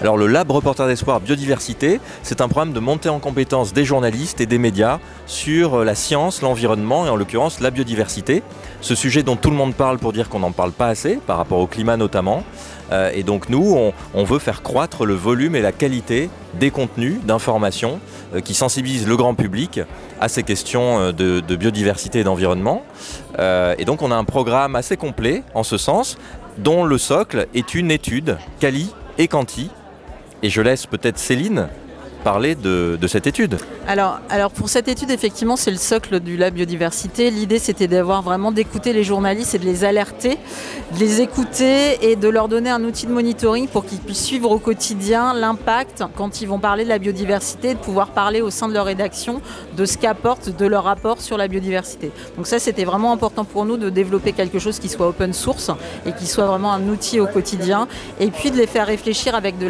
Alors le Lab Reporters d'Espoir Biodiversité, c'est un programme de montée en compétences des journalistes et des médias sur la science, l'environnement et en l'occurrence la biodiversité. Ce sujet dont tout le monde parle pour dire qu'on n'en parle pas assez, par rapport au climat notamment. Et donc nous, on veut faire croître le volume et la qualité des contenus d'information qui sensibilisent le grand public à ces questions de biodiversité et d'environnement. Et donc on a un programme assez complet en ce sens, dont le socle est une étude quali et quanti. Et je laisse peut-être Céline parler de cette étude. Alors pour cette étude, effectivement, c'est le socle du Lab Biodiversité. L'idée, c'était d'écouter les journalistes et de les alerter, de les écouter et de leur donner un outil de monitoring pour qu'ils puissent suivre au quotidien l'impact quand ils vont parler de la biodiversité, de pouvoir parler au sein de leur rédaction de ce qu'apporte de leur rapport sur la biodiversité. Donc ça, c'était vraiment important pour nous de développer quelque chose qui soit open source et qui soit vraiment un outil au quotidien. Et puis de les faire réfléchir avec du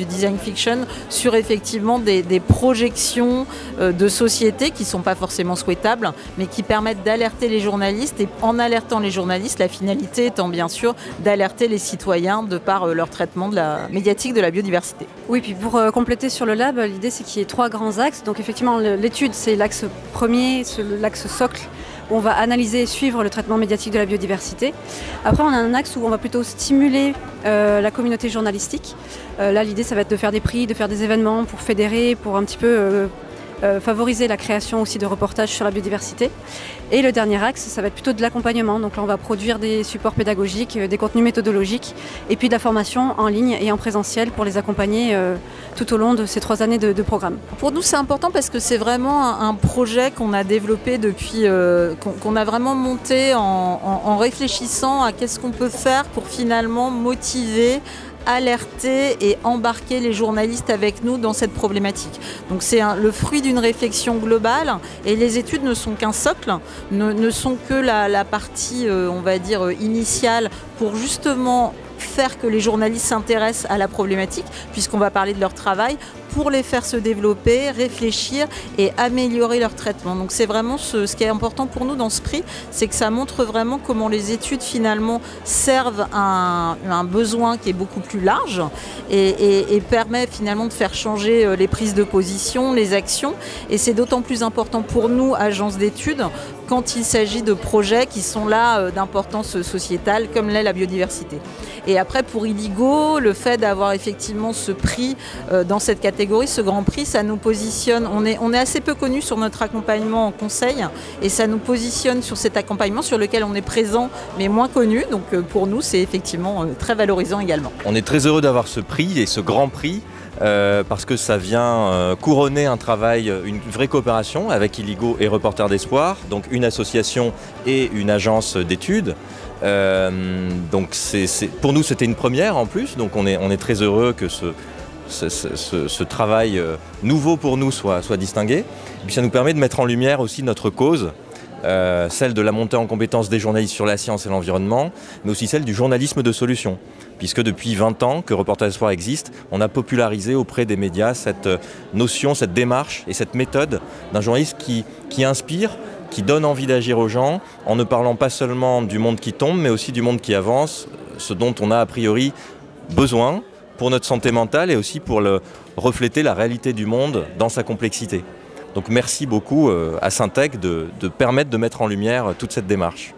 design fiction sur effectivement des projections de société qui ne sont pas forcément souhaitables, mais qui permettent d'alerter les journalistes. Et en alertant les journalistes, la finalité étant bien sûr d'alerter les citoyens de par leur traitement médiatique de la biodiversité. Oui, puis pour compléter sur le lab, l'idée c'est qu'il y ait 3 grands axes. Donc effectivement, l'étude, c'est l'axe premier, l'axe socle, où on va analyser et suivre le traitement médiatique de la biodiversité. Après, on a un axe où on va plutôt stimuler la communauté journalistique. Là, l'idée, ça va être de faire des prix, de faire des événements pour fédérer, pour un petit peu favoriser la création aussi de reportages sur la biodiversité. Et le dernier axe, ça va être plutôt de l'accompagnement. Donc là, on va produire des supports pédagogiques, des contenus méthodologiques, et puis de la formation en ligne et en présentiel pour les accompagner tout au long de ces 3 années de programme. Pour nous, c'est important parce que c'est vraiment un projet qu'on a développé depuis, qu'on a vraiment monté en réfléchissant à qu'est-ce qu'on peut faire pour finalement motiver, alerter et embarquer les journalistes avec nous dans cette problématique. Donc c'est le fruit d'une réflexion globale et les études ne sont qu'un socle, ne sont que la partie, on va dire, initiale pour justement faire que les journalistes s'intéressent à la problématique, puisqu'on va parler de leur travail, pour les faire se développer, réfléchir et améliorer leur traitement. Donc c'est vraiment ce qui est important pour nous dans ce prix, c'est que ça montre vraiment comment les études finalement servent un besoin qui est beaucoup plus large et permet finalement de faire changer les prises de position, les actions. Et c'est d'autant plus important pour nous, agences d'études, quand il s'agit de projets qui sont là d'importance sociétale, comme l'est la biodiversité. Et après, pour Illigo, le fait d'avoir effectivement ce prix dans cette catégorie, ce grand prix, ça nous positionne. On est assez peu connus sur notre accompagnement en conseil et ça nous positionne sur cet accompagnement sur lequel on est présent mais moins connu. Donc pour nous, c'est effectivement très valorisant également. On est très heureux d'avoir ce prix et ce grand prix. Parce que ça vient couronner un travail, une vraie coopération avec Illigo et Reporters d'Espoir, donc une association et une agence d'études. Donc pour nous c'était une première en plus, donc on est très heureux que ce travail nouveau pour nous soit distingué. Et puis ça nous permet de mettre en lumière aussi notre cause, celle de la montée en compétence des journalistes sur la science et l'environnement, mais aussi celle du journalisme de solution. Puisque depuis 20 ans que Reporters d'Espoir existe, on a popularisé auprès des médias cette notion, cette démarche et cette méthode d'un journaliste qui inspire, qui donne envie d'agir aux gens, en ne parlant pas seulement du monde qui tombe, mais aussi du monde qui avance, ce dont on a a priori besoin pour notre santé mentale et aussi pour refléter la réalité du monde dans sa complexité. Donc merci beaucoup à Syntec de permettre de mettre en lumière toute cette démarche.